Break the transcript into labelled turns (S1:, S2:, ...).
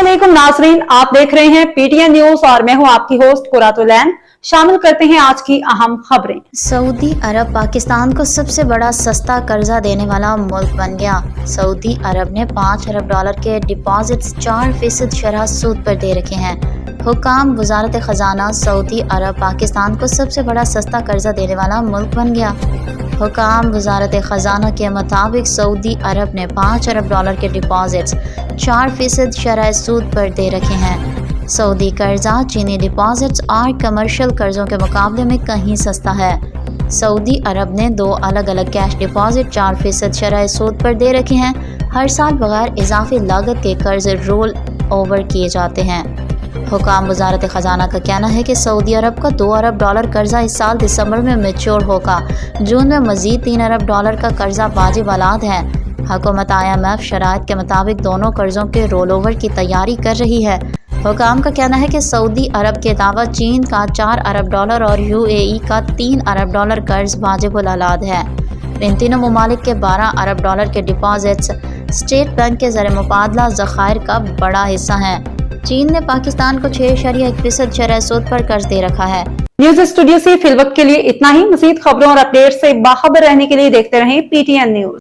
S1: अस्सलामुअलैकुम नाजरीन, आप देख रहे हैं पीटीएन न्यूज और मैं हूं आपकी होस्ट कुरातुलैन। शामिल करते हैं आज की अहम खबरें।
S2: सऊदी अरब पाकिस्तान को सबसे बड़ा सस्ता कर्जा देने वाला मुल्क बन गया। सऊदी अरब ने $5 अरब के डिपॉजिट्स 4% शरह सूद पर दे रखे हैं। हुकाम वजारत खजाना सऊदी अरब पाकिस्तान को सबसे बड़ा सस्ता कर्जा देने वाला मुल्क बन गया। हुकाम वजारत खजाना के मुताबिक सऊदी अरब ने $5 अरब के डिपॉजिट्स 4% शरह सूद पर दे रखे हैं। सऊदी कर्जा चीनी डिपॉजिट्स और कमर्शियल कर्जों के मुकाबले में कहीं सस्ता है। सऊदी अरब ने 2 अलग अलग कैश डिपॉजिट 4% शरह सूद पर दे रखे हैं। हर साल बगैर इजाफी लागत के कर्ज रोल ओवर किए जाते हैं। हुकाम वजारत खजाना का कहना है कि सऊदी अरब का $2 अरब कर्जा इस साल दिसंबर में मैच्योर होगा। जून में मजीद $3 अरब का कर्जा वाजिब आलात है। हुकूमत IMF शराइत के मुताबिक दोनों कर्जों के रोल ओवर की तैयारी कर रही है। हुकाम का कहना है कि सऊदी अरब के अलावा चीन का $4 अरब और UAE का $3 अरब कर्ज वाजिबुल आलात है। इन तीनों ममालिक के $12 अरब के डिपॉजिट्स स्टेट बैंक के ज़र मुबादला ज़खायर का बड़ा हिस्सा हैं। चीन ने पाकिस्तान को 6.1% शरह सूद पर कर्ज दे रखा है।
S1: न्यूज स्टूडियो से फिलवक्त के लिए इतना ही। मज़ीद खबरों और अपडेट से बाखबर रहने के लिए देखते रहें PTN न्यूज।